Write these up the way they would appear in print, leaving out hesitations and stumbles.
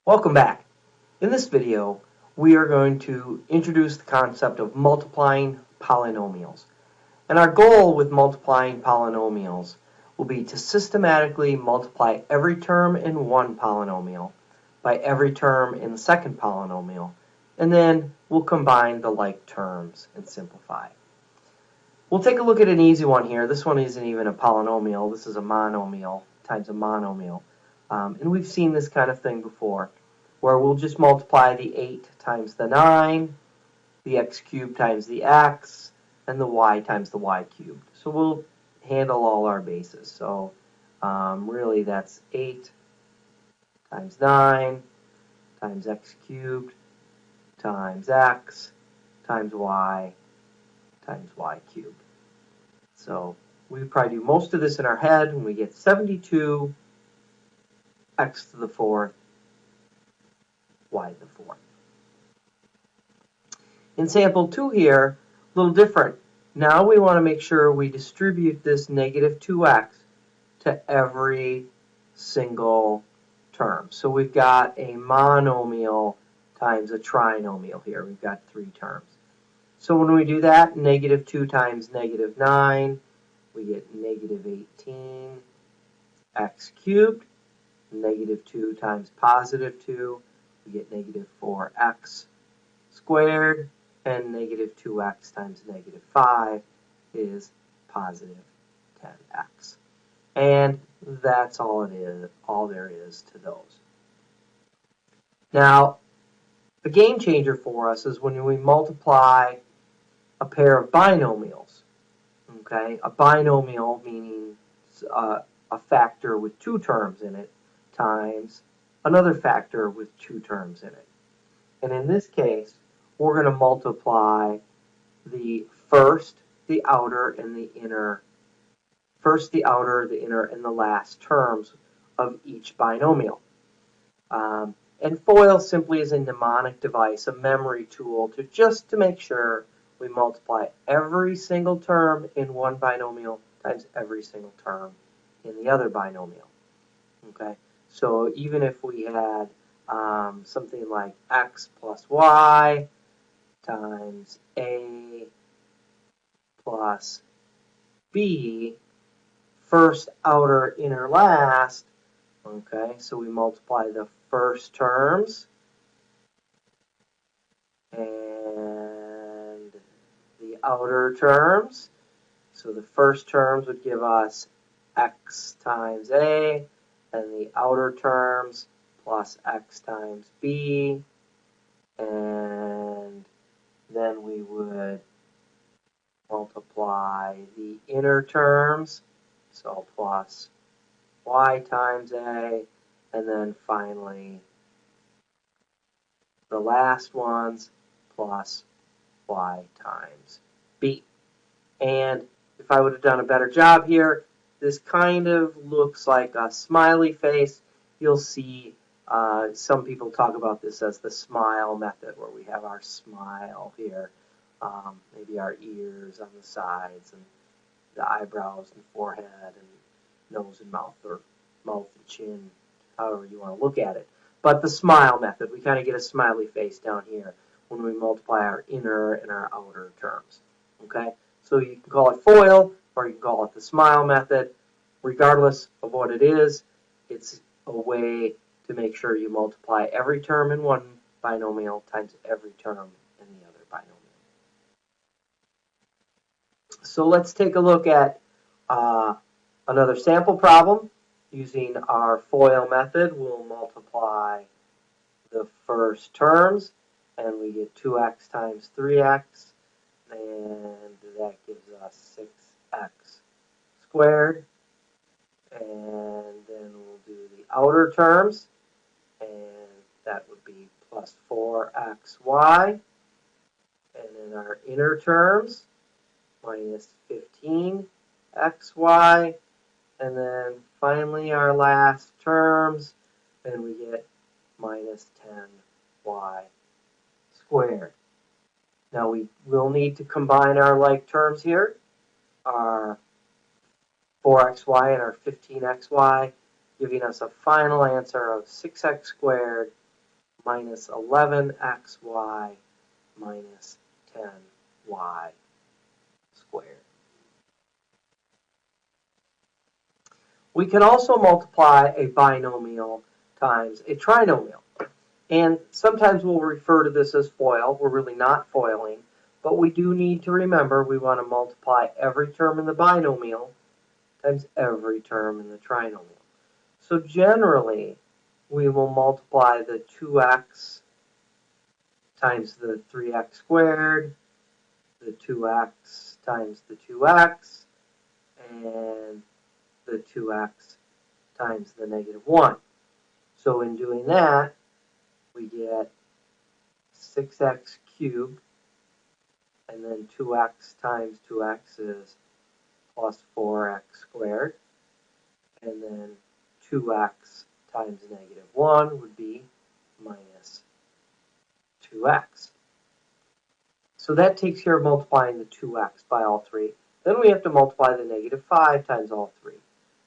Welcome back. In this video, we are going to introduce the concept of multiplying polynomials. And our goal with multiplying polynomials will be to systematically multiply every term in one polynomial by every term in the second polynomial, and then we'll combine the like terms and simplify. We'll take a look at an easy one here. This one isn't even a polynomial. This is a monomial times a monomial. And we've seen this kind of thing before, where we'll just multiply the 8 times the 9, the x cubed times the x, and the y times the y cubed. So we'll handle all our bases. So really that's 8 times 9 times x cubed times x times y cubed. So we probably do most of this in our head, and we get 72 x to the fourth y to the fourth. In sample 2 here, a little different. Now we want to make sure we distribute this negative 2x to every single term. So we've got a monomial times a trinomial here. We've got 3 terms. So when we do that, negative 2 times negative 9, we get negative 18 x cubed. Negative 2 times positive 2, we get negative 4x squared, and negative 2x times negative 5 is positive 10x. And that's all there is to those. Now, the game changer for us is when we multiply a pair of binomials. Okay, a binomial meaning a factor with 2 terms in it times another factor with 2 terms in it. And in this case, we're going to multiply the first, the outer, and the inner. First, the outer, the inner, and the last terms of each binomial. And FOIL simply is a mnemonic device, a memory tool to make sure we multiply every single term in one binomial times every single term in the other binomial. Okay. So even if we had something like x plus y times a plus b, first, outer, inner, last, okay, so we multiply the first terms and the outer terms. So the first terms would give us x times a, and the outer terms plus x times b, and then we would multiply the inner terms, so plus y times a, and then finally the last ones plus y times b. And if I would have done a better job here, this kind of looks like a smiley face. You'll see some people talk about this as the smile method, where we have our smile here, maybe our ears on the sides, and the eyebrows and forehead, and nose and mouth, or mouth and chin, however you want to look at it. But the smile method, we kind of get a smiley face down here when we multiply our inner and our outer terms. Okay, so you can call it FOIL, or you can call it the smile method. Regardless of what it is, it's a way to make sure you multiply every term in one binomial times every term in the other binomial. So let's take a look at another sample problem. Using our FOIL method, we'll multiply the first terms, and we get 2x times 3x, and that gives us 6x squared. And then we'll do the outer terms, and that would be plus 4xy. And then our inner terms, minus 15xy. And then finally our last terms, and we get minus 10y squared. Now we will need to combine our like terms here. Our 4xy and our 15xy, giving us a final answer of 6x squared minus 11xy minus 10y squared. We can also multiply a binomial times a trinomial. And sometimes we'll refer to this as FOIL. We're really not foiling, but we do need to remember we want to multiply every term in the binomial times every term in the trinomial. So generally, we will multiply the 2x times the 3x squared, the 2x times the 2x, and the 2x times the negative 1. So in doing that, we get 6x cubed, and then 2x times 2x is plus 4x squared, and then 2x times negative 1 would be minus 2x. So that takes care of multiplying the 2x by all three. Then we have to multiply the negative 5 times all three.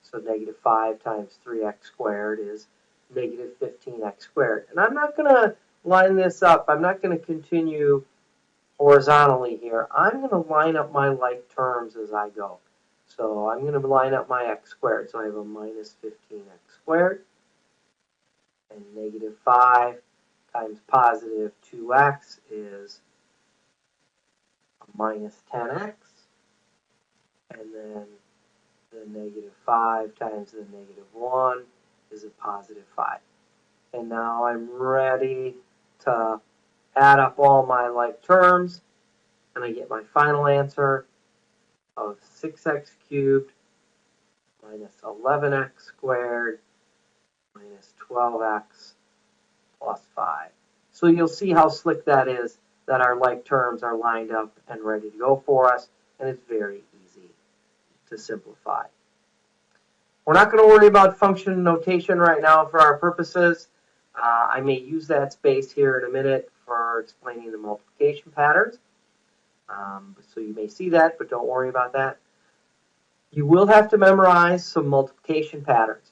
So negative 5 times 3x squared is negative 15x squared. And I'm not going to line this up. I'm not going to continue horizontally here. I'm going to line up my like terms as I go. So I'm going to line up my x squared. So I have a minus 15x squared. And negative 5 times positive 2x is a minus 10x. And then the negative 5 times the negative 1 is a positive 5. And now I'm ready to add up all my like terms, and I get my final answer of 6x cubed minus 11x squared minus 12x plus 5. So you'll see how slick that is, that our like terms are lined up and ready to go for us, and it's very easy to simplify. We're not going to worry about function notation right now for our purposes. I may use that space here in a minute for explaining the multiplication patterns. So you may see that, but don't worry about that. You will have to memorize some multiplication patterns.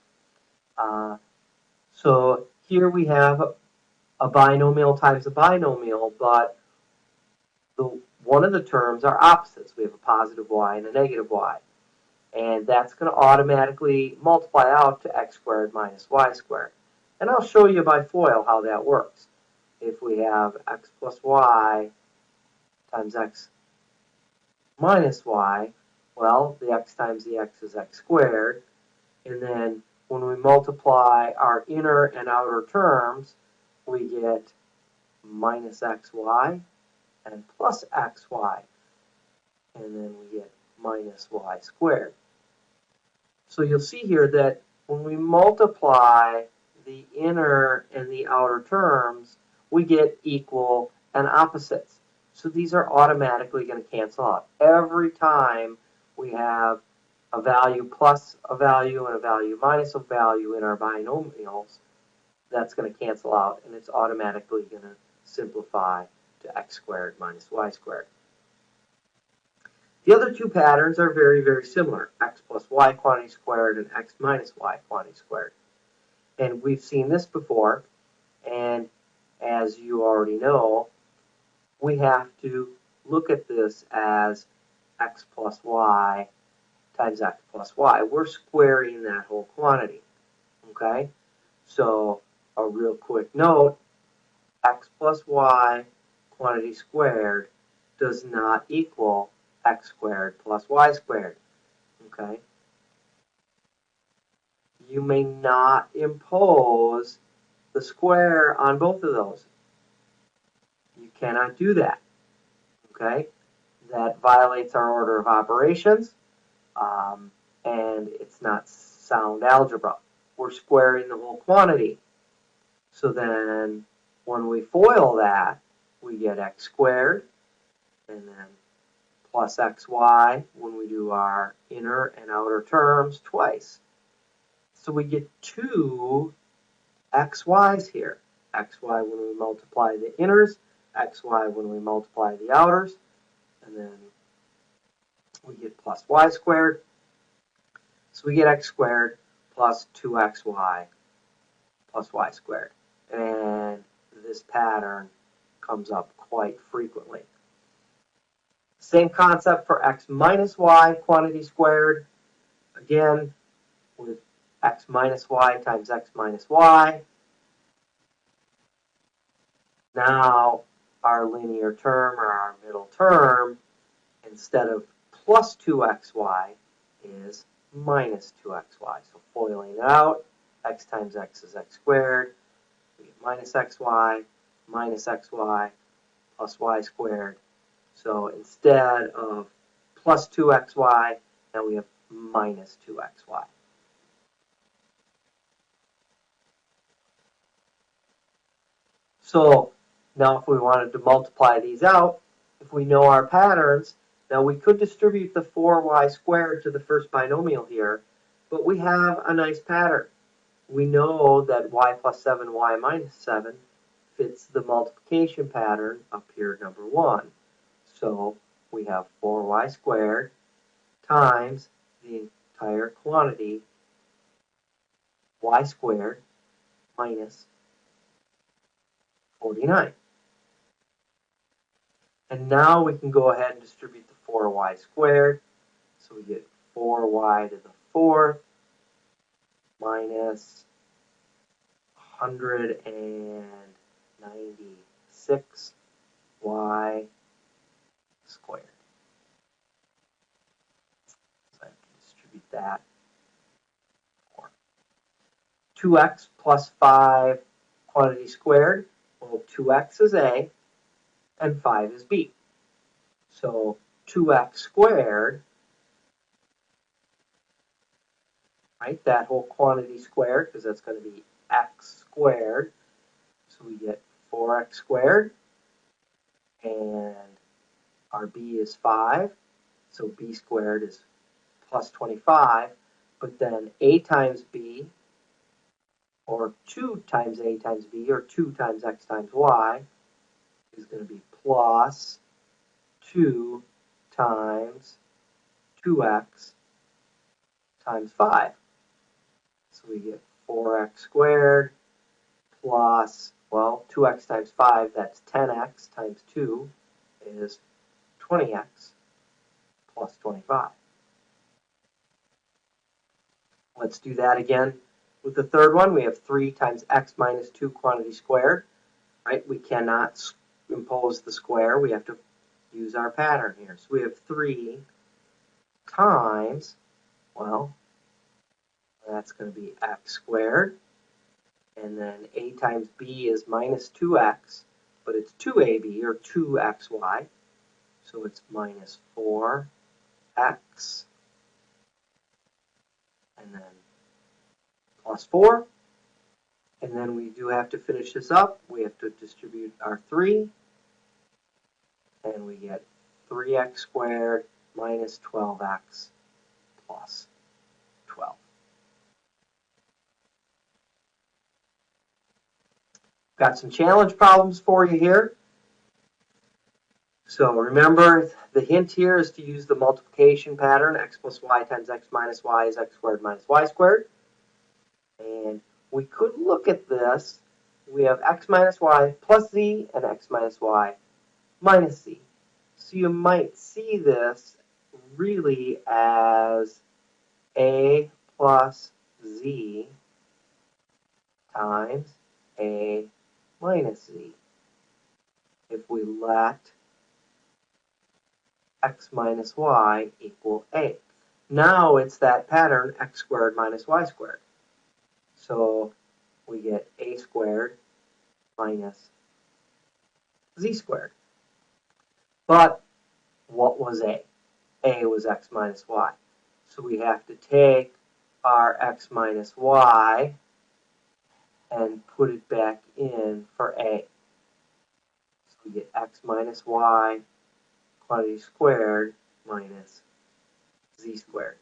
So here we have a binomial times a binomial, but one of the terms are opposites. We have a positive y and a negative y. And that's going to automatically multiply out to x squared minus y squared. And I'll show you by FOIL how that works. If we have x plus y times x minus y, well, the x times the x is x squared. And then when we multiply our inner and outer terms, we get minus xy and plus xy. And then we get minus y squared. So you'll see here that when we multiply the inner and the outer terms, we get equal and opposites. So these are automatically going to cancel out. Every time we have a value plus a value and a value minus a value in our binomials, that's going to cancel out, and it's automatically going to simplify to x squared minus y squared. The other two patterns are very, very similar, x plus y quantity squared and x minus y quantity squared. And we've seen this before, and as you already know, we have to look at this as x plus y times x plus y. We're squaring that whole quantity, okay? So a real quick note, x plus y quantity squared does not equal x squared plus y squared, okay? You may not impose the square on both of those. You cannot do that, okay? That violates our order of operations, and it's not sound algebra. We're squaring the whole quantity. So then when we FOIL that, we get x squared, and then plus xy when we do our inner and outer terms twice. So we get two xy's here. xy when we multiply the inners, xy when we multiply the outers, and then we get plus y squared. So we get x squared plus 2xy plus y squared. And this pattern comes up quite frequently. Same concept for x minus y quantity squared. Again, with x minus y times x minus y. Now our linear term, or our middle term, instead of plus 2xy is minus 2xy. So foiling it out, x times x is x squared. We get minus xy plus y squared. So instead of plus 2xy, now we have minus 2xy. So now if we wanted to multiply these out, if we know our patterns, now we could distribute the 4y squared to the first binomial here, but we have a nice pattern. We know that y plus 7, y minus 7 fits the multiplication pattern up here, number 1. So we have 4y squared times the entire quantity y squared minus 49. And now we can go ahead and distribute the 4y squared. So we get 4y to the 4th minus 196y squared. So I can distribute that. 2x plus 5 quantity squared. Well, 2x is a, and 5 is b. So 2x squared, right, that whole quantity squared, because that's going to be x squared. So we get 4x squared, and our b is 5. So b squared is plus 25. But then a times b, or 2 times a times b, or 2 times x times y, is going to be plus 2 times 2x times 5. So we get 4x squared plus, well, 2x times 5, that's 10x times 2 is 20x plus 25. Let's do that again with the third one. We have 3 times x minus 2 quantity squared. Right? We cannot impose the square. We have to use our pattern here. So we have 3 times, well, that's going to be x squared. And then a times b is minus 2x, but it's 2ab, or 2xy. So it's minus 4x. And then plus 4. And then we do have to finish this up. We have to distribute our 3. And we get 3x squared minus 12x plus 12. Got some challenge problems for you here. So remember, the hint here is to use the multiplication pattern. X plus y times x minus y is x squared minus y squared. And we could look at this. We have x minus y plus z and x minus y minus z. So you might see this really as a plus z times a minus z. If we let x minus y equal a. Now it's that pattern, x squared minus y squared. So we get a squared minus z squared. But what was a? A was x minus y. So we have to take our x minus y and put it back in for a. So we get x minus y quantity squared minus z squared.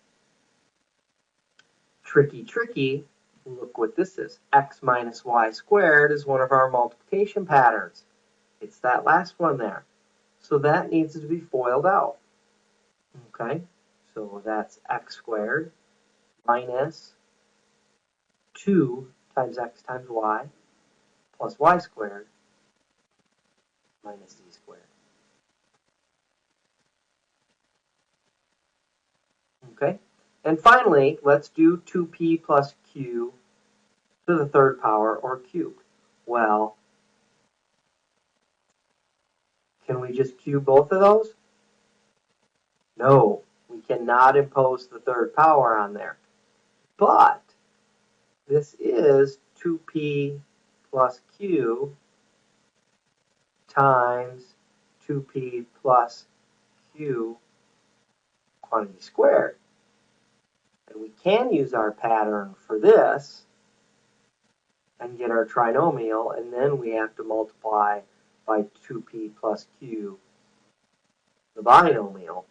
Tricky, tricky. Look what this is. X minus y squared is one of our multiplication patterns. It's that last one there. So that needs to be FOILed out. Okay, so that's x squared minus 2 times x times y plus y squared minus z squared. Okay, and finally, let's do 2p plus q to the third power, or cubed. Well, can we just cube both of those? No, we cannot impose the third power on there. But this is 2p plus q times 2p plus q quantity squared. And we can use our pattern for this and get our trinomial, and then we have to multiply by 2p plus q, the binomial.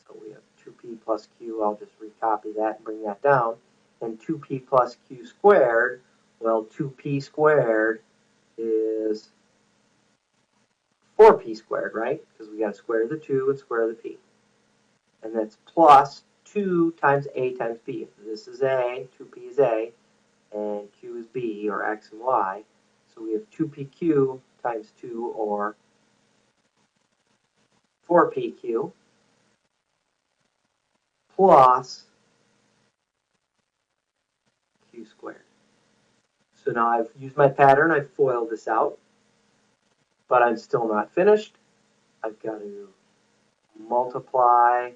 So we have 2p plus q, I'll just recopy that and bring that down. And 2p plus q squared, well, 2p squared is 4p squared, right? Because we got to square the 2 and square the p. And that's plus 2 times a times b. This is a, 2p is a, and q is b, or x and y. So we have 2pq times 2, or 4pq, plus q squared. So now I've used my pattern, I've FOILed this out, but I'm still not finished. I've got to multiply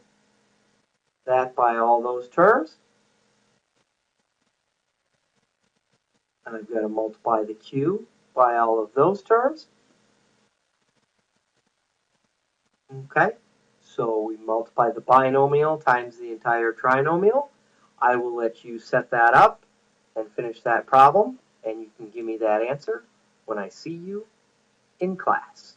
that by all those terms. And I've got to multiply the q by all of those terms. Okay, so we multiply the binomial times the entire trinomial. I will let you set that up and finish that problem, and you can give me that answer when I see you in class.